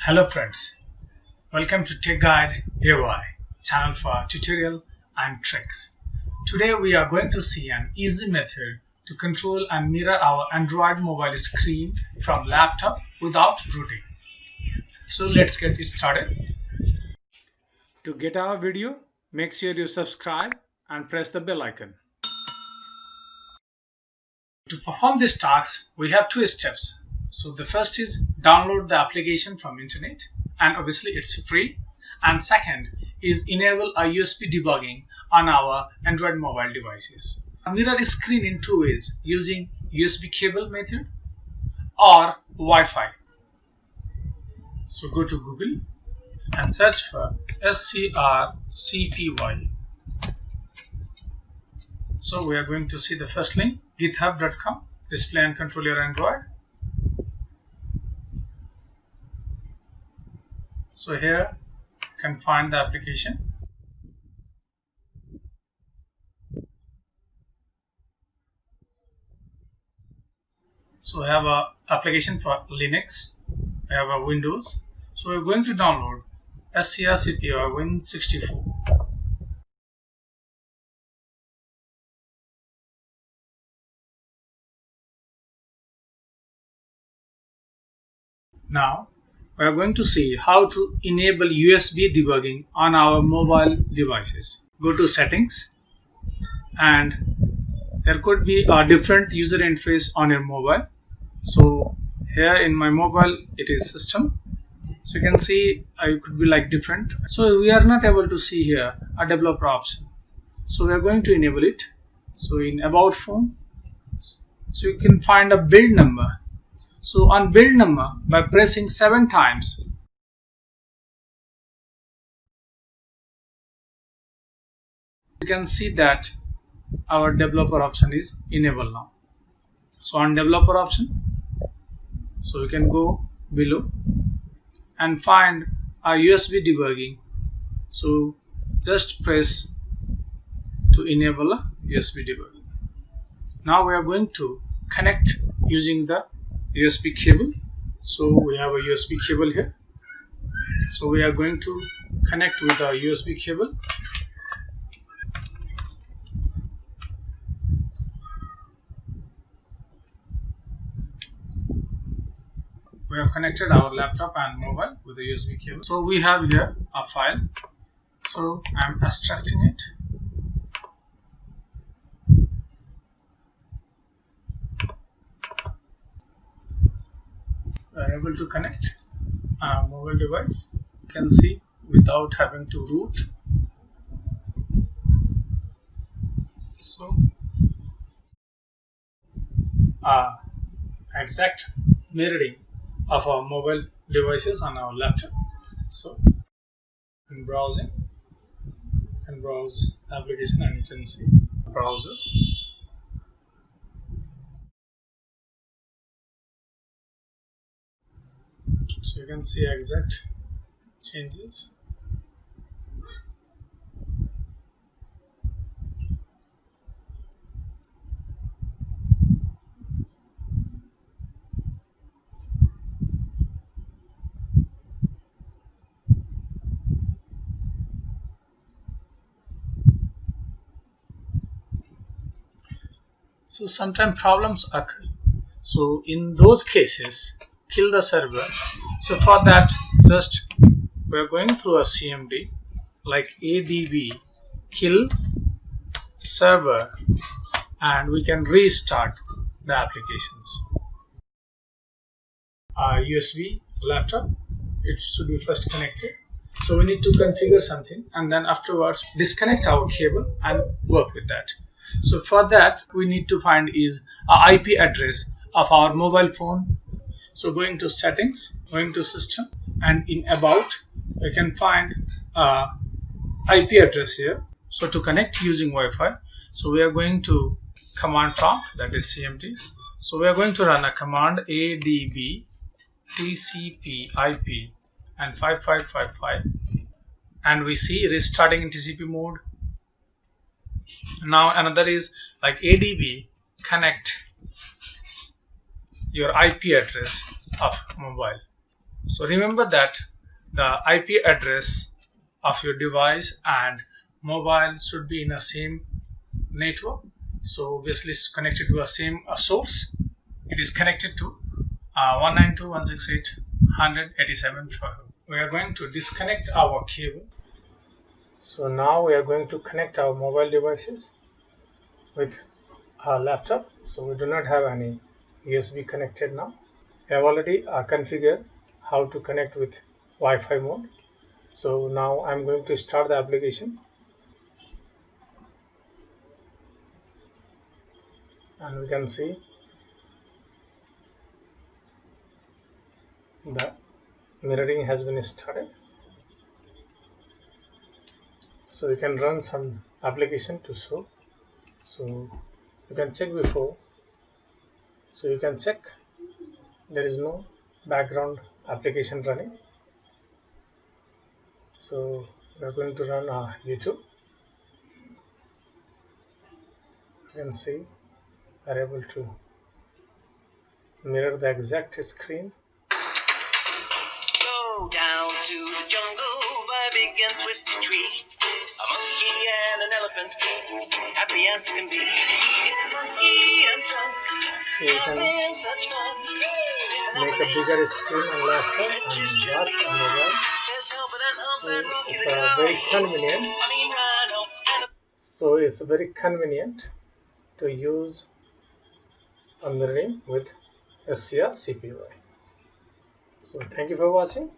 Hello friends, welcome to Tech Guide AI, channel for tutorial and tricks. Today we are going to see an easy method to control and mirror our Android mobile screen from laptop without rooting. So let's get started. To get our video, make sure you subscribe and press the bell icon. To perform this task, we have two steps. So the first is download the application from internet, and obviously it's free. And second is enable a USB debugging on our Android mobile devices. Mirror screen in two ways, using USB cable method or Wi-Fi. So go to Google and search for SCRCPY. So we are going to see the first link, github.com, display and control your Android. So here you can find the application. So we have an application for Linux, we have a Windows. So we're going to download SCRCPY Win64. Now we are going to see how to enable USB debugging on our mobile devices. Go to settings, and there could be a different user interface on your mobile. So here in my mobile it is system. So you can see it could be like different. So we are not able to see here a developer option. So we are going to enable it. So in about phone, so you can find a build number. So on build number, by pressing 7 times, you can see that our developer option is enabled now. So on developer option, so we can go below and find our USB debugging. So just press to enable a USB debugging. Now we are going to connect using the USB cable. So we have a USB cable here. So we are going to connect with a USB cable. We have connected our laptop and mobile with a USB cable. So we have here a file. So I am extracting it. We are able to connect our mobile device. You can see without having to root. So exact mirroring of our mobile devices on our laptop. So in browsing, you can browse application and you can see browser. So you can see exact changes. So sometimes problems occur. So in those cases, kill the server. So for that, just we are going through a CMD like ADB kill server, and we can restart the applications. Our USB laptop, it should be first connected. So we need to configure something, and then afterwards disconnect our cable and work with that. So for that, we need to find is a IP address of our mobile phone. So going to settings, going to system, and in about, we can find IP address here. So to connect using Wi-Fi, so we are going to command prompt, that is CMD. So we are going to run a command ADB TCP IP and 5555, and we see restarting in TCP mode. Now another is like ADB connect your IP address of mobile. So remember that the IP address of your device and mobile should be in the same network. So obviously it's connected to the same source. It is connected to 192.168.187. We are going to disconnect our cable. So now we are going to connect our mobile devices with our laptop. So we do not have any USB connected now. We have already configured how to connect with Wi-Fi mode. So now I'm going to start the application, and we can see the mirroring has been started. So you can run some application to show. So you can check before. So you can check there is no background application running. So we are going to run YouTube. You can see we are able to mirror the exact screen. Go down to the jungle by a big and twisted tree. A monkey and an elephant, happy as can be. It's Monkey and Trunk, So you can make a bigger screen on laptop and watch on mobile. So it's very convenient. So it's very convenient to use a mirroring with SCRCPY. So thank you for watching.